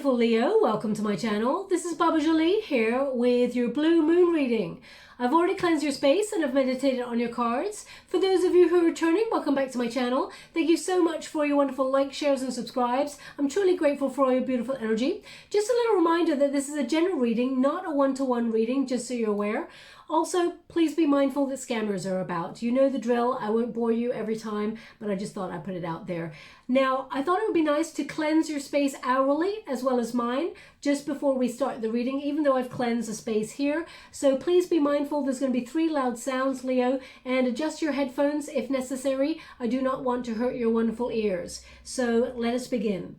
beautiful Leo, welcome to my channel. This is Baba Jolie here with your blue moon reading. I've already cleansed your space and I've meditated on your cards. For those of you who are returning, welcome back to my channel. Thank you so much for your wonderful likes, shares and subscribes. I'm truly grateful for all your beautiful energy. Just a little reminder that this is a general reading, not a one-to-one reading, just so you're aware. Also, please be mindful that scammers are about. You know the drill. I won't bore you every time, but I just thought I'd put it out there. Now, I thought it would be nice to cleanse your space hourly as well as mine just before we start the reading, even though I've cleansed the space here. So please be mindful. There's going to be 3 loud sounds, Leo, and adjust your headphones if necessary. I do not want to hurt your wonderful ears. So let us begin.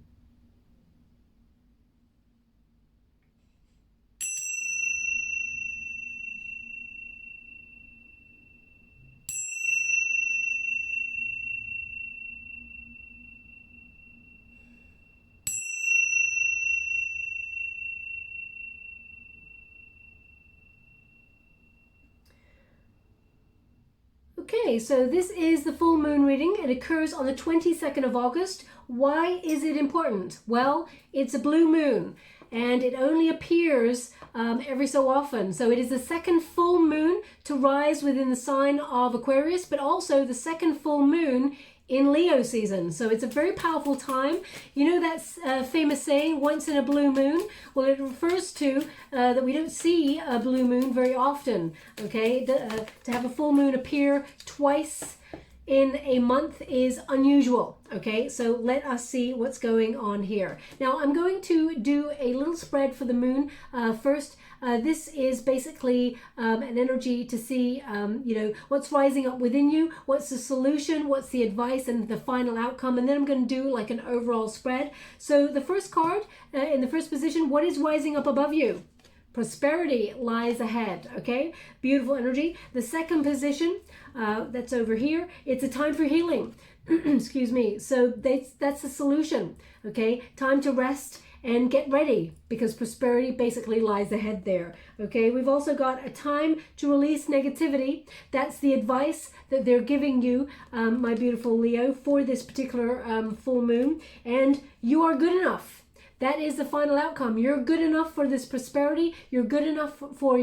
Okay, so this is the full moon reading. It occurs on the 22nd of August. Why is it important? Well, it's a blue moon and it only appears every so often. So it is the second full moon to rise within the sign of Aquarius, but also the second full moon in Leo season. So it's a very powerful time. You know that famous saying, once in a blue moon? Well, it refers to that we don't see a blue moon very often, okay? To have a full moon appear twice in a month is unusual, okay? So let us see what's going on here. Now, I'm going to do a little spread for the moon first. This is basically an energy to see, what's rising up within you, what's the solution, what's the advice and the final outcome. And then I'm going to do like an overall spread. So the first card in the first position, what is rising up above you? Prosperity lies ahead, okay? Beautiful energy. The second position, that's over here, it's a time for healing. Excuse me. So that's the solution, okay? Time to rest and get ready because prosperity basically lies ahead there, okay? We've also got a time to release negativity. That's the advice that they're giving you, my beautiful Leo, for this particular full moon. And you are good enough. That is the final outcome. You're good enough for this prosperity. You're good enough for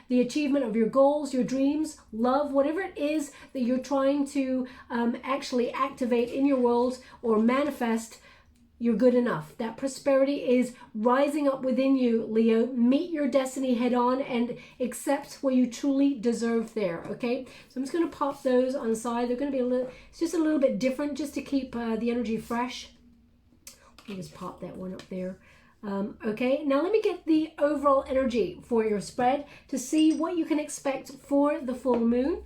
the achievement of your goals, your dreams, love, whatever it is that you're trying to actually activate in your world or manifest. You're good enough. That prosperity is rising up within you, Leo. Meet your destiny head on and accept what you truly deserve there, okay? So I'm just going to pop those on the side. They're going to be it's just a little bit different just to keep the energy fresh. Let me just pop that one up there. Okay, now let me get the overall energy for your spread to see what you can expect for the full moon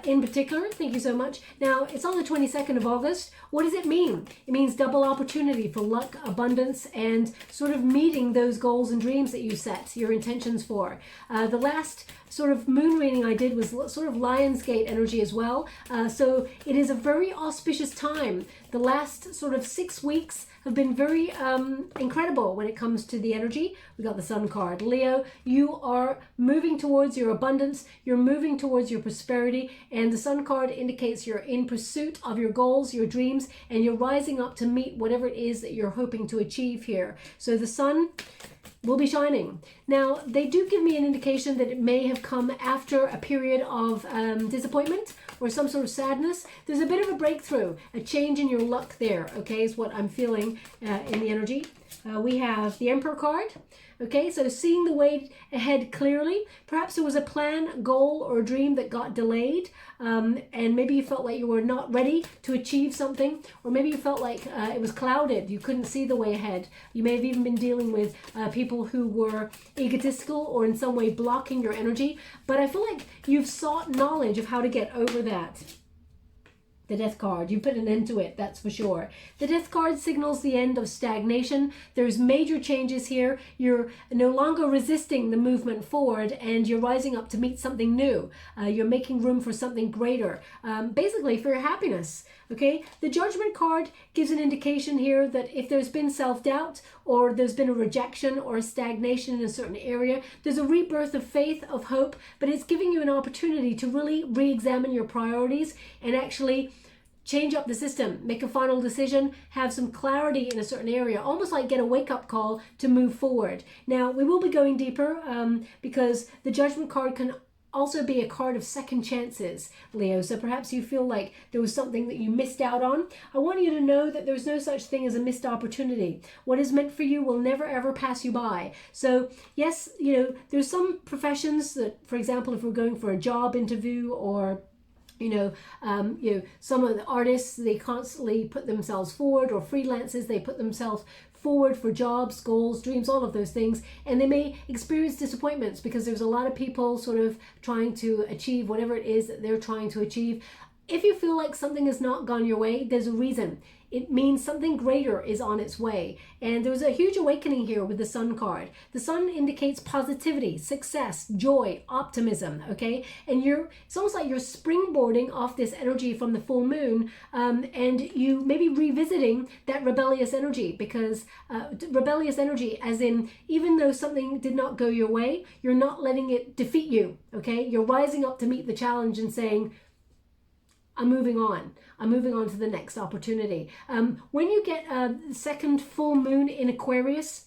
in particular. Thank you so much. Now, it's on the 22nd of August. What does it mean? It means double opportunity for luck, abundance, and sort of meeting those goals and dreams that you set your intentions for. The last sort of moon reading I did was sort of Lionsgate energy as well. So it is a very auspicious time. The last sort of 6 weeks have been very incredible when it comes to the energy. We got the Sun card. Leo, you are moving towards your abundance. You're moving towards your prosperity. And the Sun card indicates you're in pursuit of your goals, your dreams, and you're rising up to meet whatever it is that you're hoping to achieve here. So the sun will be shining. Now, they do give me an indication that it may have come after a period of disappointment or some sort of sadness. There's a bit of a breakthrough, a change in your luck there, okay, is what I'm feeling in the energy. We have the Emperor card. Okay, so seeing the way ahead clearly. Perhaps there was a plan, goal, or dream that got delayed, and maybe you felt like you were not ready to achieve something, or maybe you felt like it was clouded. You couldn't see the way ahead. You may have even been dealing with people who were egotistical or in some way blocking your energy, but I feel like you've sought knowledge of how to get over that. The Death card, you put an end to it, that's for sure. The Death card signals the end of stagnation. There's major changes here. You're no longer resisting the movement forward and you're rising up to meet something new. You're making room for something greater, basically for your happiness. Okay, the Judgment card gives an indication here that if there's been self-doubt or there's been a rejection or a stagnation in a certain area, there's a rebirth of faith, of hope, but it's giving you an opportunity to really re-examine your priorities and actually change up the system, make a final decision, have some clarity in a certain area, almost like get a wake-up call to move forward. Now, we will be going deeper because the Judgment card can also be a card of second chances, Leo. So perhaps you feel like there was something that you missed out on. I want you to know that there's no such thing as a missed opportunity. What is meant for you will never ever pass you by. So yes, you know, there's some professions that, for example, if we're going for a job interview, or some of the artists, they constantly put themselves forward, or freelancers, they put themselves forward for jobs, goals, dreams, all of those things, and they may experience disappointments because there's a lot of people sort of trying to achieve whatever it is that they're trying to achieve. If you feel like something has not gone your way, there's a reason. It means something greater is on its way. And there was a huge awakening here with the Sun card. The Sun indicates positivity, success, joy, optimism, okay? And it's almost like you're springboarding off this energy from the full moon, and you may be revisiting that rebellious energy, because rebellious energy as in, even though something did not go your way, you're not letting it defeat you, okay? You're rising up to meet the challenge and saying, I'm moving on. I'm moving on to the next opportunity. When you get a second full moon in Aquarius,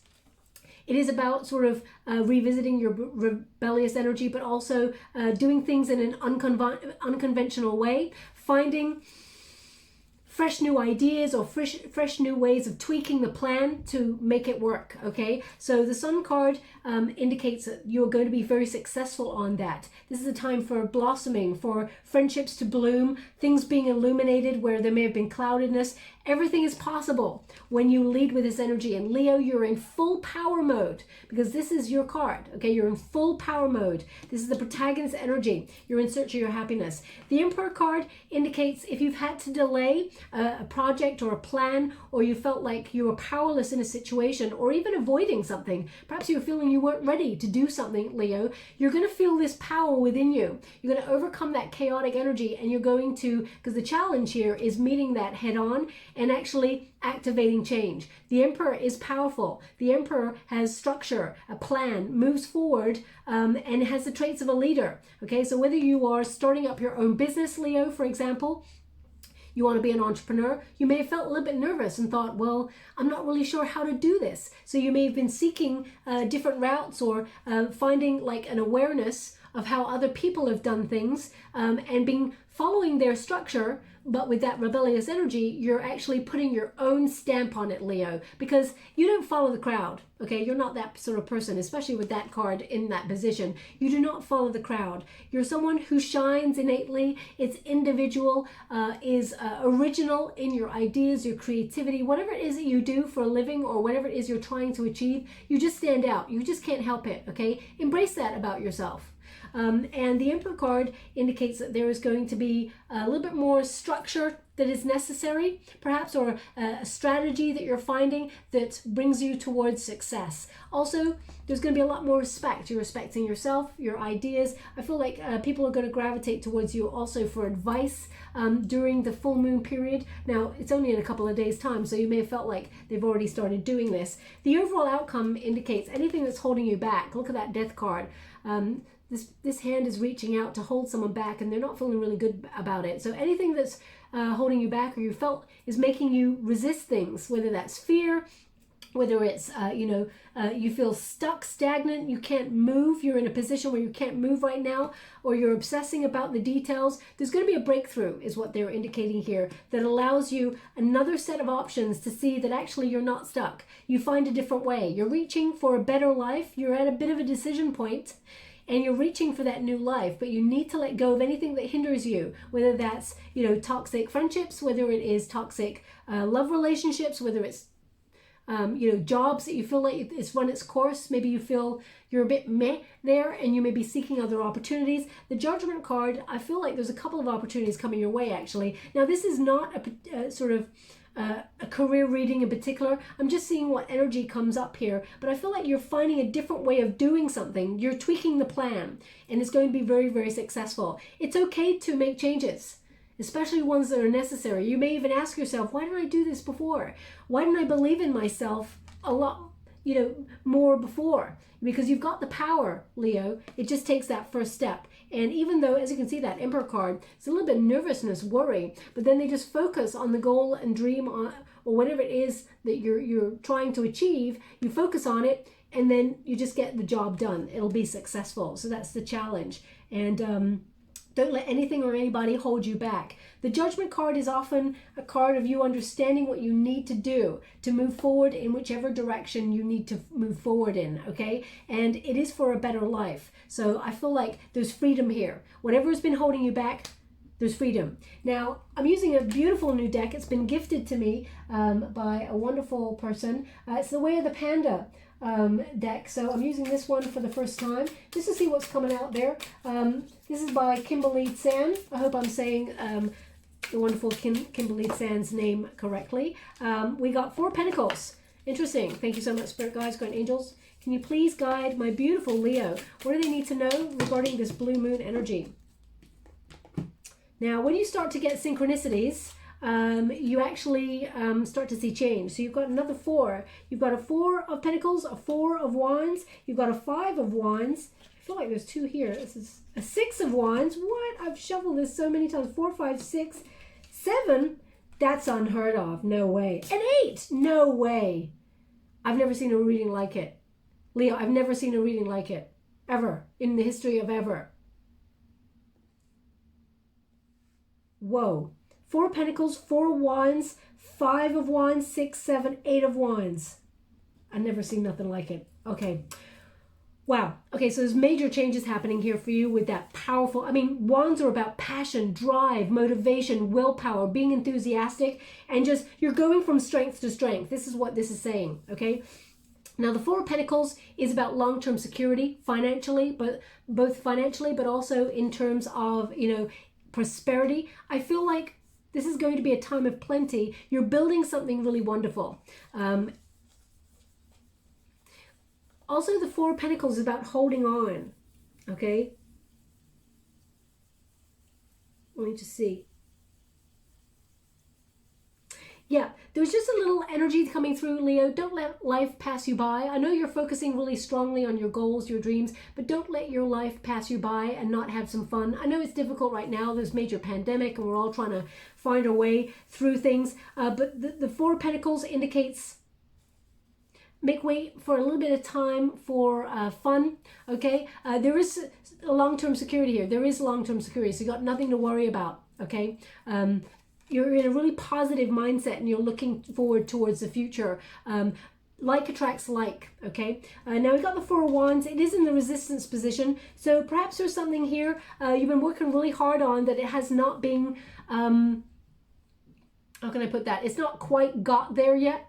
it is about sort of revisiting your rebellious energy, but also doing things in an unconventional way, finding fresh new ideas or fresh new ways of tweaking the plan to make it work, okay? So the Sun card indicates that you're going to be very successful on that. This is a time for blossoming, for friendships to bloom, things being illuminated where there may have been cloudedness. Everything is possible when you lead with this energy. And Leo, you're in full power mode, because this is your card, okay? You're in full power mode. This is the protagonist energy. You're in search of your happiness. The Emperor card indicates if you've had to delay a project or a plan, or you felt like you were powerless in a situation, or even avoiding something. Perhaps you were feeling you weren't ready to do something, Leo. You're going to feel this power within you. You're going to overcome that chaotic energy, and you're going to, because the challenge here is meeting that head on and actually activating change. The Emperor is powerful. The Emperor has structure, a plan, moves forward, and has the traits of a leader. Okay, so whether you are starting up your own business, Leo, for example, you want to be an entrepreneur, you may have felt a little bit nervous and thought, well, I'm not really sure how to do this. So you may have been seeking different routes, or finding like an awareness of how other people have done things, and being following their structure. But with that rebellious energy, you're actually putting your own stamp on it, Leo, because you don't follow the crowd, okay? You're not that sort of person, especially with that card in that position. You do not follow the crowd. You're someone who shines innately. It's individual, is original in your ideas, your creativity, whatever it is that you do for a living, or whatever it is you're trying to achieve. You just stand out. You just can't help it, okay? Embrace that about yourself. And the Emperor card indicates that there is going to be a little bit more structure that is necessary, perhaps, or a strategy that you're finding that brings you towards success. Also, there's going to be a lot more respect. You're respecting yourself, your ideas. I feel like people are going to gravitate towards you also for advice during the full moon period. Now, it's only in a couple of days' time, so you may have felt like they've already started doing this. The overall outcome indicates anything that's holding you back. Look at that Death card. This hand is reaching out to hold someone back, and they're not feeling really good about it. So anything that's holding you back, or you felt is making you resist things, whether that's fear, whether it's, you feel stuck, stagnant, you can't move, you're in a position where you can't move right now, or you're obsessing about the details, there's going to be a breakthrough, is what they're indicating here, that allows you another set of options to see that actually you're not stuck. You find a different way. You're reaching for a better life. You're at a bit of a decision point, and you're reaching for that new life, but you need to let go of anything that hinders you, whether that's, toxic friendships, whether it is toxic love relationships, whether it's, jobs that you feel like it's run its course. Maybe you feel you're a bit meh there, and you may be seeking other opportunities. The Judgment card, I feel like there's a couple of opportunities coming your way, actually. Now, this is not a career reading in particular. I'm just seeing what energy comes up here, but I feel like you're finding a different way of doing something. You're tweaking the plan, and it's going to be very, very successful. It's okay to make changes, especially ones that are necessary. You may even ask yourself, why didn't I do this before? Why didn't I believe in myself a lot you know, more before, because you've got the power, Leo. It just takes that first step. And even though, as you can see, that Emperor card, it's a little bit of nervousness, worry, but then they just focus on the goal and dream on, or whatever it is that you're trying to achieve. You focus on it, and then you just get the job done. It'll be successful. So that's the challenge. And don't let anything or anybody hold you back. The Judgment card is often a card of you understanding what you need to do to move forward in whichever direction you need to move forward in, okay? And it is for a better life. So I feel like there's freedom here. Whatever has been holding you back, there's freedom. Now, I'm using a beautiful new deck. It's been gifted to me by a wonderful person. It's the Way of the Panda deck. So I'm using this one for the first time just to see what's coming out there. This is by Kimberly Tsan. I hope I'm saying the wonderful Kimberly Tsan's name correctly. We got 4 Pentacles. Interesting. Thank you so much, Spirit Guides, Guardian Angels. Can you please guide my beautiful Leo? What do they need to know regarding this blue moon energy? Now, when you start to get synchronicities, you actually start to see change. So you've got another 4. You've got a 4 of Pentacles, a 4 of Wands. You've got a 5 of Wands. I feel like there's 2 here. This is a 6 of Wands. What? I've shuffled this so many times. 4, 5, 6, 7. That's unheard of. No way. An 8. No way. I've never seen a reading like it. Leo, I've never seen a reading like it. Ever. In the history of ever. Whoa. 4 Pentacles, 4 Wands, 5 of Wands, 6, 7, 8 of Wands. I've never seen nothing like it. Okay. Wow. Okay, so there's major changes happening here for you with that powerful, I mean, Wands are about passion, drive, motivation, willpower, being enthusiastic, and just, you're going from strength to strength. This is what this is saying, okay? Now, the 4 of Pentacles is about long-term security, financially, but both financially, but also in terms of, you know, prosperity. I feel like this is going to be a time of plenty. You're building something really wonderful. Also, the 4 of Pentacles is about holding on, okay? Let me just see. Yeah, there's just a little energy coming through, Leo. Don't let life pass you by. I know you're focusing really strongly on your goals, your dreams, but don't let your life pass you by and not have some fun. I know it's difficult right now. There's major pandemic and we're all trying to find our way through things. But the 4 of Pentacles indicates make way for a little bit of time for fun, okay? There is a long-term security here. There is long-term security, so you got nothing to worry about, okay? You're in a really positive mindset and you're looking forward towards the future. Like attracts like, okay? Now we've got the 4 of Wands. It is in the resistance position. So perhaps there's something here you've been working really hard on that it has not been, how can I put that? It's not quite got there yet.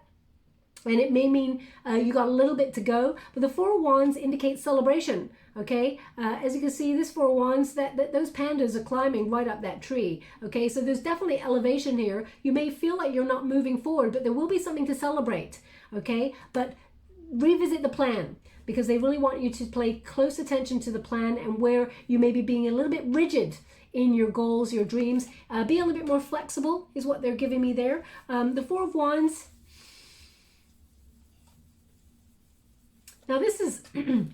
And it may mean you got a little bit to go. But the 4 of Wands indicates celebration. Okay, as you can see, this 4 of Wands, that those pandas are climbing right up that tree. Okay, so there's definitely elevation here. You may feel like you're not moving forward, but there will be something to celebrate. Okay, but revisit the plan because they really want you to pay close attention to the plan and where you may be being a little bit rigid in your goals, your dreams. Be a little bit more flexible is what they're giving me there. The 4 of Wands. Now this is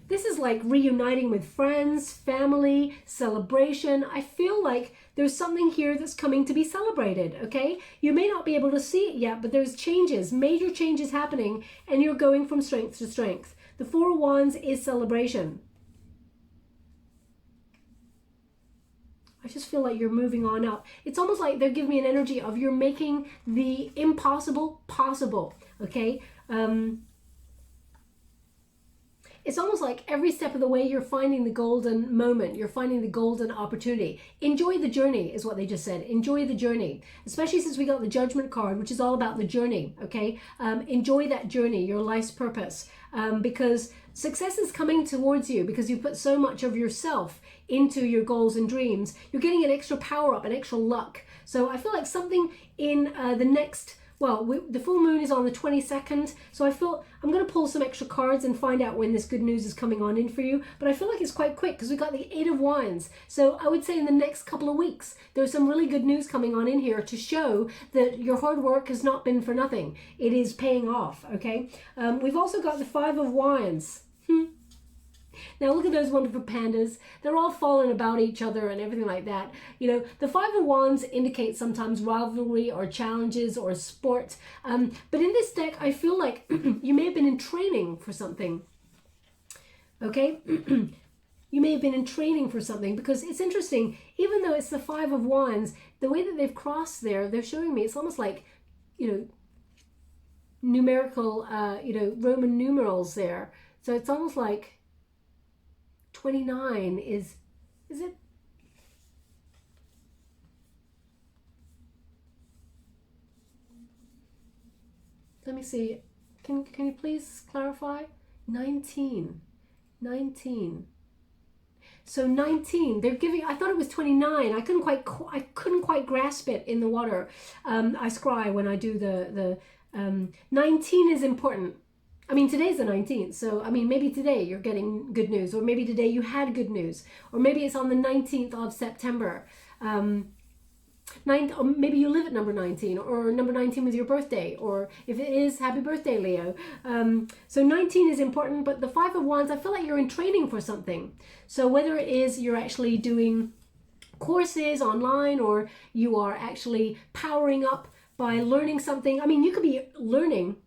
this is like reuniting with friends, family, celebration. I feel like there's something here that's coming to be celebrated, okay? You may not be able to see it yet, but there's changes, major changes happening, and you're going from strength to strength. The 4 of Wands is celebration. I just feel like you're moving on up. It's almost like they're giving me an energy of you're making the impossible possible, okay? It's almost like every step of the way you're finding the golden moment. You're finding the golden opportunity. Enjoy the journey is what they just said. Enjoy the journey, especially since we got the Judgment card, which is all about the journey, okay? Enjoy that journey, your life's purpose, because success is coming towards you because you put so much of yourself into your goals and dreams. You're getting an extra power up, an extra luck. So I feel like something in the next well, the full moon is on the 22nd, so I feel I'm going to pull some extra cards and find out when this good news is coming on in for you, but I feel like it's quite quick because we got the 8 of Wands. So I would say in the next couple of weeks, there's some really good news coming on in here to show that your hard work has not been for nothing. It is paying off, okay? We've also got the 5 of Wands. Now look at those wonderful pandas. They're all falling about each other and everything like that. You know, the 5 of Wands indicates sometimes rivalry or challenges or sport. But in this deck, I feel like you may have been in training for something. Okay? You may have been in training for something, because it's interesting. Even though it's the 5 of Wands, the way that they've crossed there, they're showing me it's almost like, you know, numerical, you know, Roman numerals there. So it's almost like 29 is it? Let me see. Can you please clarify? 19. So 19. They're giving. I thought it was 29. I couldn't quite grasp it in the water. I scry when I do the 19 is important. I mean, today's the 19th, so I mean, maybe today you're getting good news, or maybe today you had good news, or maybe it's on the 19th of September. Or maybe you live at number 19, or number 19 was your birthday, or if it is, happy birthday, Leo. So 19 is important, but the 5 of Wands, I feel like you're in training for something. So whether it is you're actually doing courses online, or you are actually powering up by learning something. I mean, you could be learning.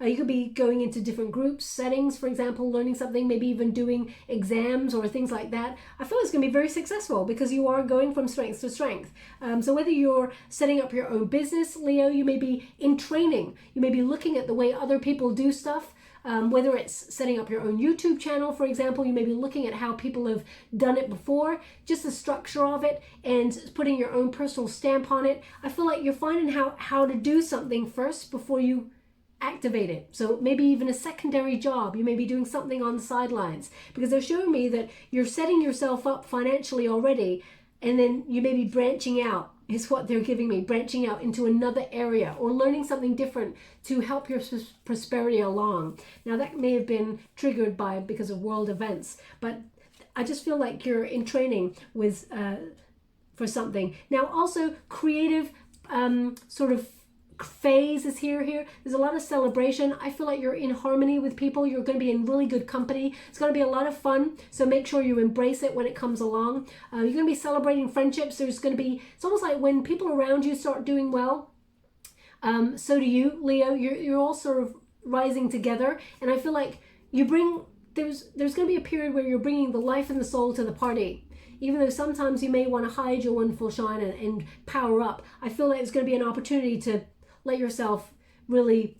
You could be going into different groups, settings, for example, learning something, maybe even doing exams or things like that. I feel it's going to be very successful because you are going from strength to strength. So whether you're setting up your own business, Leo, you may be in training. You may be looking at the way other people do stuff. Whether it's setting up your own YouTube channel, for example, you may be looking at how people have done it before, just the structure of it, and putting your own personal stamp on it. I feel like you're finding how to do something first before you activate it. So maybe even a secondary job. You may be doing something on the sidelines, because they're showing me that you're setting yourself up financially already, and then you may be branching out, is what they're giving me, branching out into another area or learning something different to help your prosperity along. Now that may have been triggered because of world events, but I just feel like you're in training with for something. Now also creative sort of phase is here. There's a lot of celebration. I feel like you're in harmony with people. You're going to be in really good company. It's going to be a lot of fun, so make sure you embrace it when it comes along. You're going to be celebrating friendships. There's going to be, it's almost like when people around you start doing well, so do you, Leo. You're all sort of rising together, and I feel like you bring, there's going to be a period where you're bringing the life and the soul to the party. Even though sometimes you may want to hide your wonderful shine and power up, I feel like it's going to be an opportunity to let yourself really,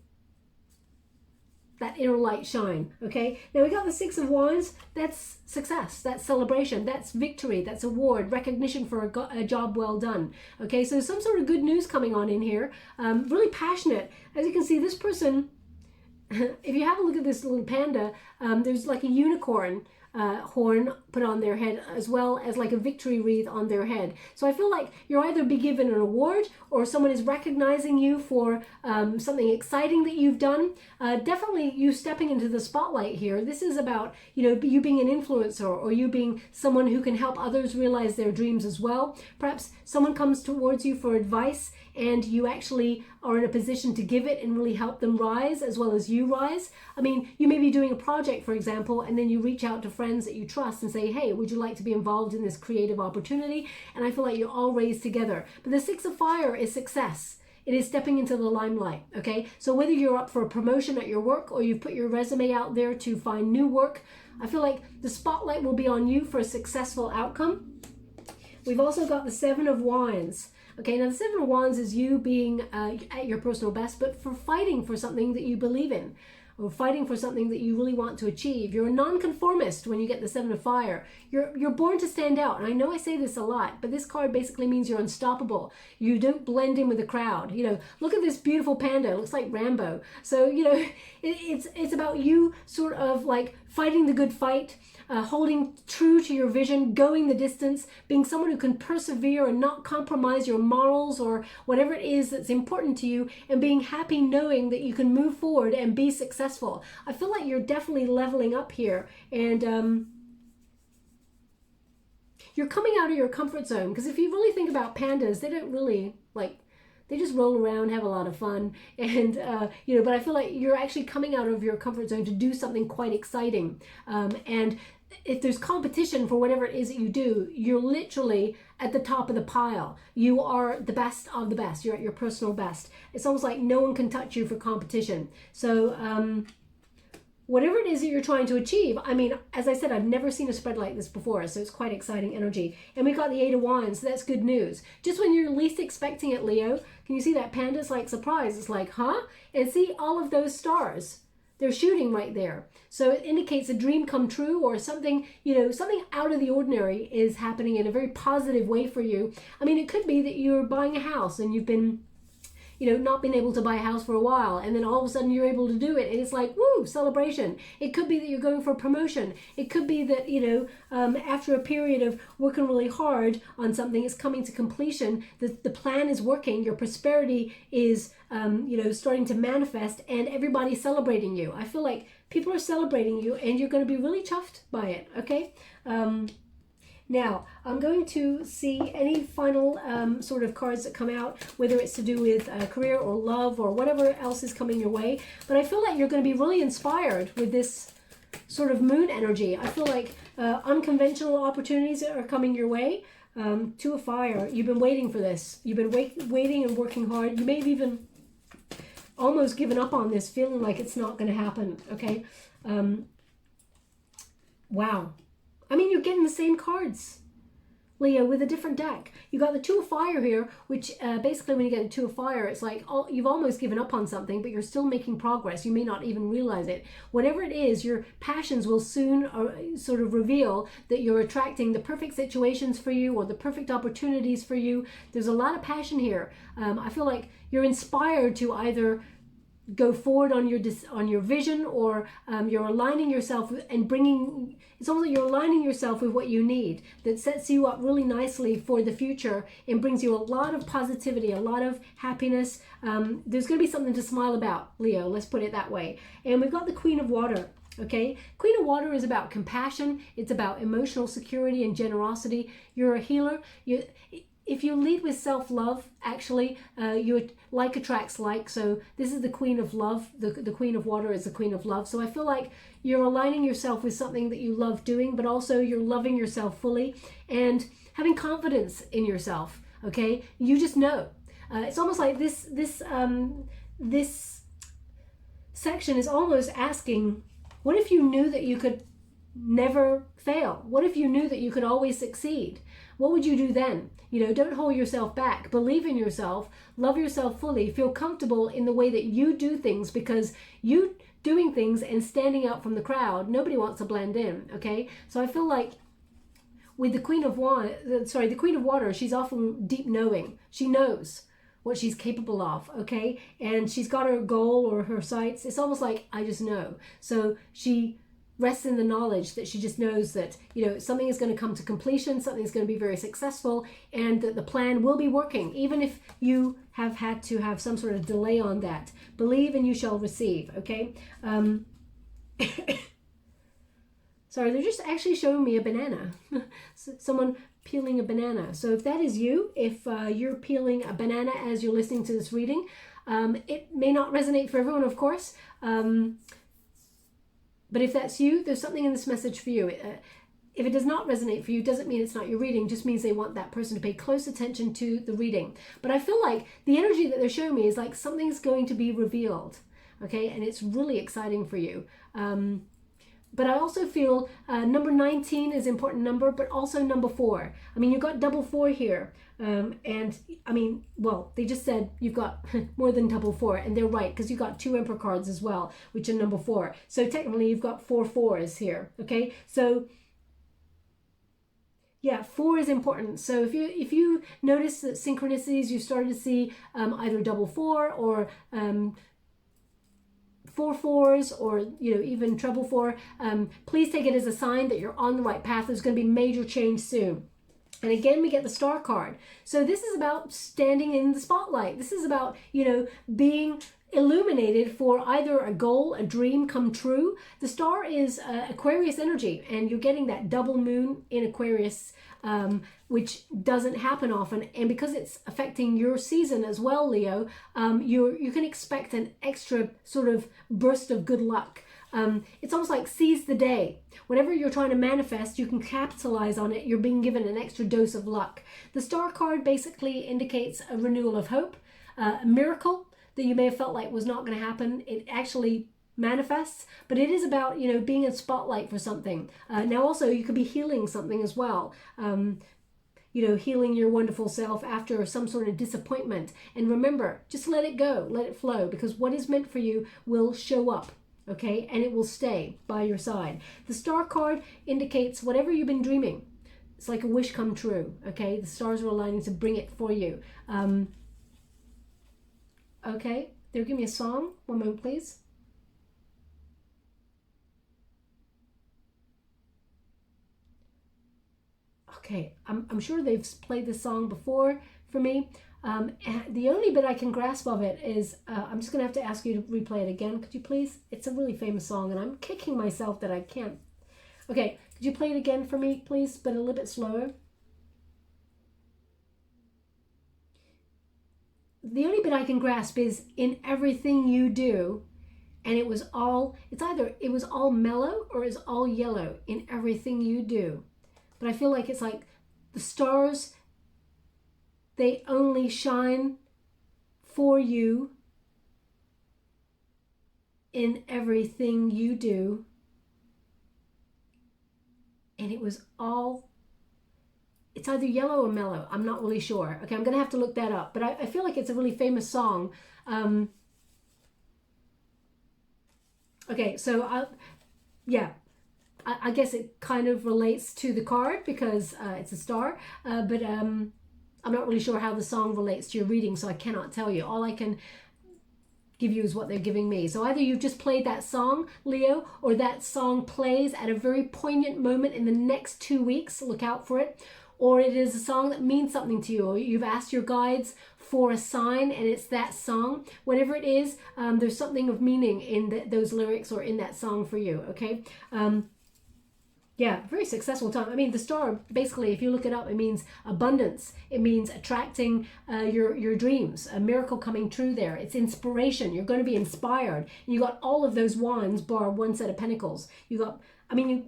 that inner light shine, okay? Now we got the 6 of Wands. That's success, that's celebration, that's victory, that's award, recognition for a job well done, okay? So some sort of good news coming on in here. Really passionate. As you can see, this person, if you have a look at this little panda, there's like a unicorn horn put on their head, as well as like a victory wreath on their head. So I feel like you're either be given an award, or someone is recognizing you for something exciting that you've done. Definitely you stepping into the spotlight here. This is about, you know, you being an influencer, or you being someone who can help others realize their dreams as well. Perhaps someone comes towards you for advice, and you actually are in a position to give it and really help them rise as well as you rise. I mean, you may be doing a project, for example, and then you reach out to friends that you trust and say, hey, would you like to be involved in this creative opportunity? And I feel like you're all raised together. But the 6 of Fire is success. It is stepping into the limelight, okay? So whether you're up for a promotion at your work, or you've put your resume out there to find new work, I feel like the spotlight will be on you for a successful outcome. We've also got the 7 of Wands. Okay, now the 7 of Wands is you being at your personal best, but for fighting for something that you believe in, or fighting for something that you really want to achieve. You're a nonconformist when you get the 7 of Fire. You're born to stand out. And I know I say this a lot, but this card basically means you're unstoppable. You don't blend in with the crowd. You know, look at this beautiful panda. It looks like Rambo. So, you know, it's about you sort of like fighting the good fight, holding true to your vision, going the distance, being someone who can persevere and not compromise your morals or whatever it is that's important to you, and being happy knowing that you can move forward and be successful. I feel like you're definitely leveling up here, and you're coming out of your comfort zone, because if you really think about pandas, they don't really they just roll around, have a lot of fun, and but I feel like you're actually coming out of your comfort zone to do something quite exciting, and if there's competition for whatever it is that you do, you're literally at the top of the pile. You are the best of the best. You're at your personal best. It's almost like no one can touch you for competition. So whatever it is that you're trying to achieve, I mean, as I said, I've never seen a spread like this before, so it's quite exciting energy. And we've got the Eight of Wands, so that's good news. Just when you're least expecting it, Leo, can you see that Panda's like surprised? It's like, huh? And see all of those stars. They're shooting right there. So it indicates a dream come true, or something, something out of the ordinary is happening in a very positive way for you. I mean, it could be that you're buying a house and you've been not been able to buy a house for a while, and then all of a sudden you're able to do it, and it's like, woo, celebration. It could be that you're going for a promotion. It could be that, after a period of working really hard on something, it's coming to completion. The plan is working. Your prosperity is, starting to manifest, and everybody's celebrating you. I feel like people are celebrating you, and you're going to be really chuffed by it, okay? Now, I'm going to see any final sort of cards that come out, whether it's to do with career or love or whatever else is coming your way. But I feel like you're going to be really inspired with this sort of moon energy. I feel like unconventional opportunities are coming your way. Two of Fire. You've been waiting for this. You've been waiting and working hard. You may have even almost given up on this, feeling like it's not going to happen, okay? Wow. I mean, you're getting the same cards, Leo, with a different deck. You got the Two of Fire here, which basically when you get the Two of Fire, it's like you've almost given up on something, but you're still making progress. You may not even realize it. Whatever it is, your passions will soon sort of reveal that you're attracting the perfect situations for you, or the perfect opportunities for you. There's a lot of passion here. I feel like you're inspired to either go forward on your vision, or you're aligning yourself and bringing, it's almost like you're aligning yourself with what you need, that sets you up really nicely for the future and brings you a lot of positivity, a lot of happiness. There's going to be something to smile about, Leo, let's put it that way. And we've got the Queen of Water. Okay, Queen of Water is about compassion. It's about emotional security and generosity. You're a healer. If you lead with self-love, actually, you like attracts like. So this is the Queen of Love. The Queen of Water is the Queen of Love. So I feel like you're aligning yourself with something that you love doing, but also you're loving yourself fully and having confidence in yourself. Okay, you just know. It's almost like this section is almost asking, what if you knew that you could never fail? What if you knew that you could always succeed? What would you do then? Don't hold yourself back. Believe in yourself. Love yourself fully. Feel comfortable in the way that you do things, because you doing things and standing out from the crowd, nobody wants to blend in, okay? So I feel like with the Queen of Water, she's often deep knowing. She knows what she's capable of, okay? And she's got her goal or her sights. It's almost like, I just know. So she rests in the knowledge that she just knows that, something is going to come to completion, something is going to be very successful, and that the plan will be working, even if you have had to have some sort of delay on that. Believe and you shall receive, okay? Sorry, they're just actually showing me a banana. Someone peeling a banana. So if that is you, if you're peeling a banana as you're listening to this reading, it may not resonate for everyone, of course. But if that's you, there's something in this message for you. If it does not resonate for you, doesn't mean it's not your reading, just means they want that person to pay close attention to the reading. But I feel like the energy that they're showing me is like something's going to be revealed, okay? And it's really exciting for you. But I also feel number 19 is an important number, but also number 4. I mean, you've got double 4 here. And I mean, well, they just said you've got more than double 4, and they're right, because you've got 2 Emperor cards as well, which are number 4. So technically you've got 4 4s here, okay? So yeah, 4 is important. So if you notice that synchronicities, you started to see either double 4 or 4/4s or, you know, even treble 4, please take it as a sign that you're on the right path. There's going to be major change soon. And again, we get the star card. So this is about standing in the spotlight. This is about, you know, being illuminated for either a goal, a dream come true. The star is Aquarius energy, and you're getting that double moon in Aquarius, which doesn't happen often. And because it's affecting your season as well, Leo, you can expect an extra sort of burst of good luck. It's almost like seize the day. Whatever you're trying to manifest, you can capitalize on it. You're being given an extra dose of luck. The star card basically indicates a renewal of hope, a miracle that you may have felt like was not going to happen. It actually manifests, but it is about, you know, being a spotlight for something. Now also you could be healing something as well. You know, healing your wonderful self after some sort of disappointment. And remember, just let it go, let it flow, because what is meant for you will show up. Okay, and it will stay by your side. The star card indicates whatever you've been dreaming. It's like a wish come true. Okay, the stars are aligning to bring it for you. Okay, they'll give me a song. One moment, please. Okay, I'm sure they've played this song before for me. The only bit I can grasp of it is, I'm just going to have to ask you to replay it again. Could you please? It's a really famous song, and I'm kicking myself that I can't. Okay, could you play it again for me, please, but a little bit slower? The only bit I can grasp is in everything you do, and it was all mellow or it's all yellow in everything you do. But I feel like it's like the stars, they only shine for you in everything you do. And it was all, it's either yellow or mellow. I'm not really sure. Okay, I'm going to have to look that up. But I feel like it's a really famous song. Okay, so I guess it kind of relates to the card because it's a star. But I'm not really sure how the song relates to your reading, so I cannot tell you. All I can give you is what they're giving me. So either you've just played that song, Leo, or that song plays at a very poignant moment in the next 2 weeks. Look out for it. Or it is a song that means something to you, or you've asked your guides for a sign and it's that song. Whatever it is, there's something of meaning in those lyrics or in that song for you, okay? Yeah, very successful time. I mean, the star, basically, if you look it up, it means abundance. It means attracting your dreams, a miracle coming true there. It's inspiration. You're going to be inspired. And you got all of those wands, bar one set of pentacles. You got, I mean, you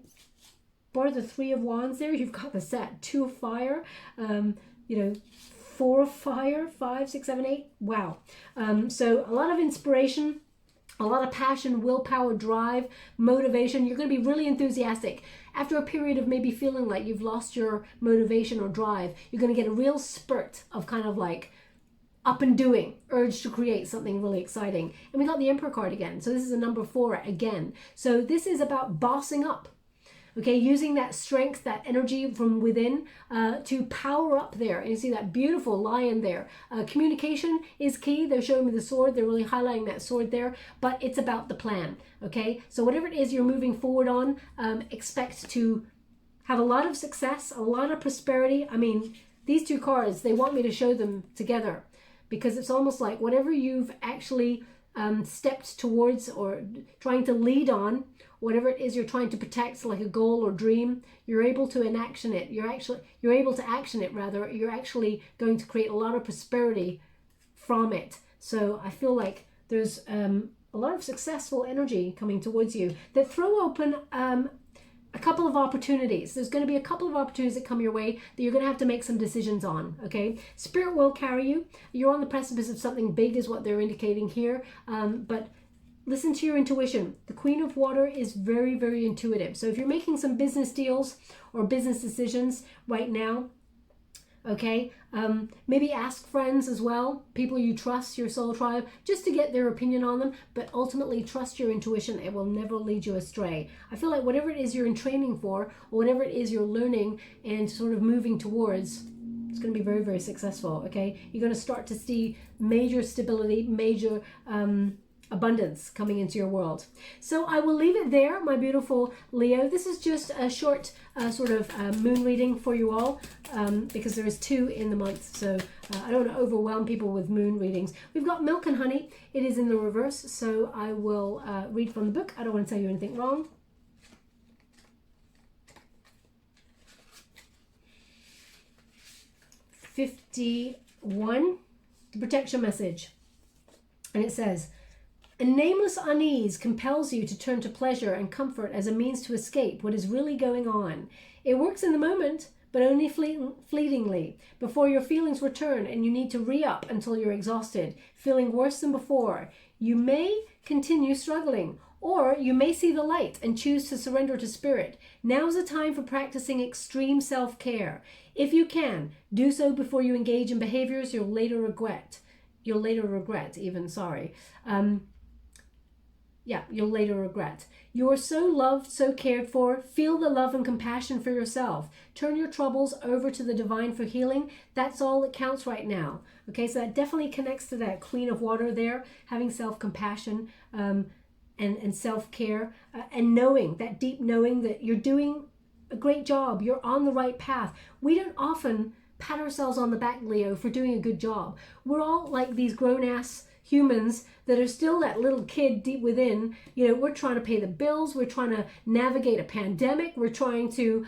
bar the 3 of wands there. You've got the set 2 of fire, 4 of fire, 5, 6, 7, 8. Wow. So a lot of inspiration, a lot of passion, willpower, drive, motivation. You're going to be really enthusiastic. After a period of maybe feeling like you've lost your motivation or drive, you're going to get a real spurt of kind of like up and doing, urge to create something really exciting. And we got the Emperor card again. So this is a number 4 again. So this is about bossing up. Okay, using that strength, that energy from within to power up there. And you see that beautiful lion there. Communication is key. They're showing me the sword. They're really highlighting that sword there. But it's about the plan. Okay, so whatever it is you're moving forward on, expect to have a lot of success, a lot of prosperity. I mean, these 2 cards, they want me to show them together because it's almost like whatever you've actually stepped towards or trying to lead on, whatever it is you're trying to protect, like a goal or dream, you're able to enaction it. You're able to action it rather. You're actually going to create a lot of prosperity from it. So I feel like there's a lot of successful energy coming towards you that throw open a couple of opportunities. There's going to be a couple of opportunities that come your way that you're going to have to make some decisions on, okay? Spirit will carry you. You're on the precipice of something big is what they're indicating here, but listen to your intuition. The Queen of Water is very, very intuitive. So if you're making some business deals or business decisions right now, okay, maybe ask friends as well, people you trust, your soul tribe, just to get their opinion on them, but ultimately trust your intuition. It will never lead you astray. I feel like whatever it is you're in training for, or whatever it is you're learning and sort of moving towards, it's going to be very, very successful, okay? You're going to start to see major stability, major abundance coming into your world. So I will leave it there, my beautiful Leo. This is just a short sort of moon reading for you all, because there is 2 in the month, so I don't want to overwhelm people with moon readings. We've got Milk and Honey. It is in the reverse, so I will read from the book. I don't want to tell you anything wrong. #51, the protection message. And it says, a nameless unease compels you to turn to pleasure and comfort as a means to escape what is really going on. It works in the moment, but only fleetingly, before your feelings return and you need to re-up until you're exhausted, feeling worse than before. You may continue struggling, or you may see the light and choose to surrender to spirit. Now's the time for practicing extreme self-care. If you can, do so before you engage in behaviors you'll later regret. You'll later regret. You are so loved, so cared for. Feel the love and compassion for yourself. Turn your troubles over to the divine for healing. That's all that counts right now. Okay, so that definitely connects to that Queen of Water there, having self-compassion and self-care, and knowing, that deep knowing that you're doing a great job. You're on the right path. We don't often pat ourselves on the back, Leo, for doing a good job. We're all like these grown-ass humans that are still that little kid deep within. You know, we're trying to pay the bills. We're trying to navigate a pandemic. We're trying to,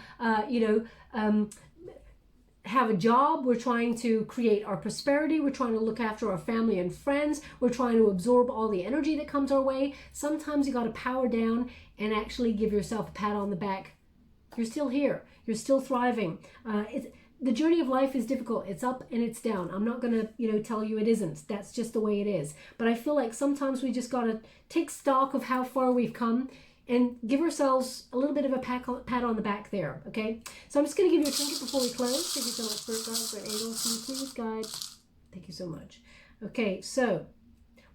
have a job. We're trying to create our prosperity. We're trying to look after our family and friends. We're trying to absorb all the energy that comes our way. Sometimes you got to power down and actually give yourself a pat on the back. You're still here. You're still thriving. The journey of life is difficult. It's up and it's down. I'm not going to, tell you it isn't. That's just the way it is. But I feel like sometimes we just got to take stock of how far we've come and give ourselves a little bit of a pat on the back there, okay? So I'm just going to give you a trinket before we close. Thank you so much, Spirit Guides, Spirit Angels. Can you please guide? Thank you so much. Okay, so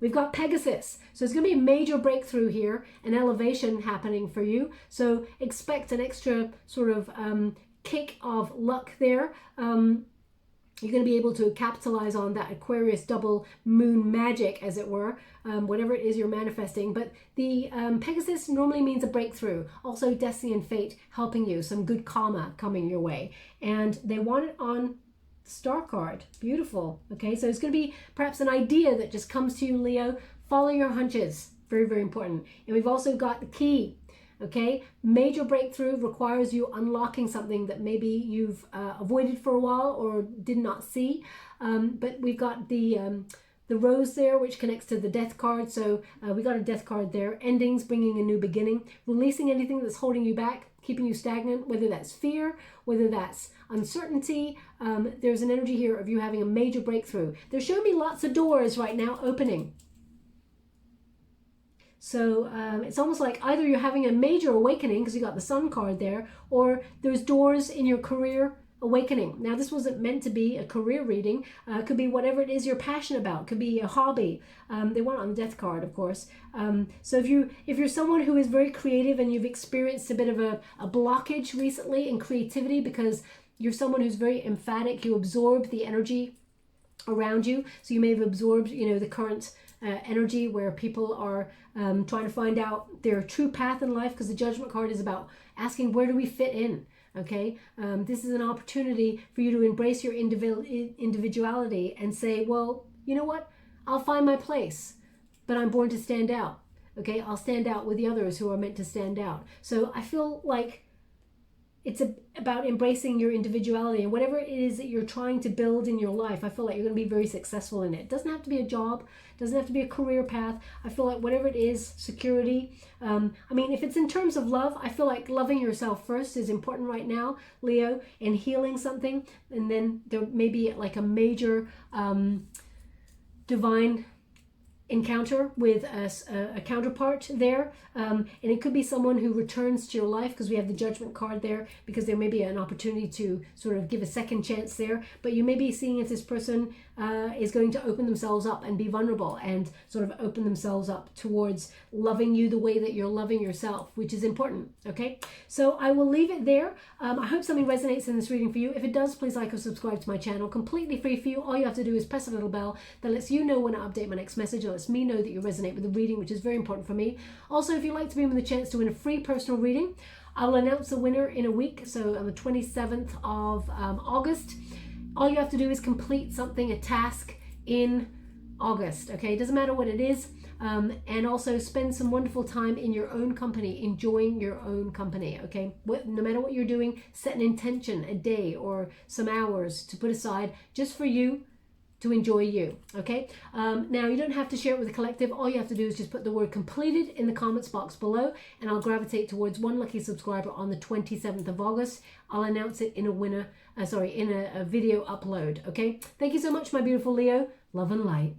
we've got Pegasus. So it's going to be a major breakthrough here, an elevation happening for you. So expect an extra sort of kick of luck there. You're going to be able to capitalize on that Aquarius double moon magic, as it were, whatever it is you're manifesting. But the Pegasus normally means a breakthrough. Also destiny and fate helping you, some good karma coming your way. And they want it on Star card. Beautiful. Okay, so it's going to be perhaps an idea that just comes to you, Leo. Follow your hunches. Very, very important. And we've also got the key. Okay, major breakthrough requires you unlocking something that maybe you've avoided for a while or did not see. But we've got the rose there, which connects to the death card. So we got a death card there. Endings, bringing a new beginning, releasing anything that's holding you back, keeping you stagnant, whether that's fear, whether that's uncertainty. There's an energy here of you having a major breakthrough. They're showing me lots of doors right now opening. So it's almost like either you're having a major awakening because you got the Sun card there, or there's doors in your career awakening. Now, this wasn't meant to be a career reading. It could be whatever it is you're passionate about. It could be a hobby. They want it on the death card, of course. So if you're someone who is very creative and you've experienced a bit of a blockage recently in creativity because you're someone who's very emphatic, you absorb the energy around you. So you may have absorbed, the current energy where people are trying to find out their true path in life, because the Judgment card is about asking, where do we fit in? Okay, this is an opportunity for you to embrace your individuality and say, well, you know what? I'll find my place, but I'm born to stand out. Okay, I'll stand out with the others who are meant to stand out. So I feel like it's about embracing your individuality, and whatever it is that you're trying to build in your life, I feel like you're going to be very successful in it. It doesn't have to be a job, doesn't have to be a career path. I feel like whatever it is, security. If it's in terms of love, I feel like loving yourself first is important right now, Leo, and healing something. And then there may be like a major divine encounter with a counterpart there, and it could be someone who returns to your life, because we have the Judgment card there, because there may be an opportunity to sort of give a second chance there. But you may be seeing if this person is going to open themselves up and be vulnerable and sort of open themselves up towards loving you the way that you're loving yourself, which is important. Okay, so I will leave it there. I hope something resonates in this reading for you. If it does, please like or subscribe to my channel. Completely free for you. All you have to do is press a little bell that lets you know when I update my next message. Or lets me know that you resonate with the reading, which is very important for me. Also, if you'd like to be in with a chance to win a free personal reading, I will announce the winner in a week, so on the 27th of August. All you have to do is complete something, a task in August, okay? It doesn't matter what it is. And also spend some wonderful time in your own company, enjoying your own company, okay? No matter what you're doing, set an intention, a day or some hours to put aside just for you, to enjoy you, okay? Now, you don't have to share it with the collective. All you have to do is just put the word completed in the comments box below, and I'll gravitate towards one lucky subscriber on the 27th of August. I'll announce it in a video upload, okay? Thank you so much, my beautiful Leo. Love and light.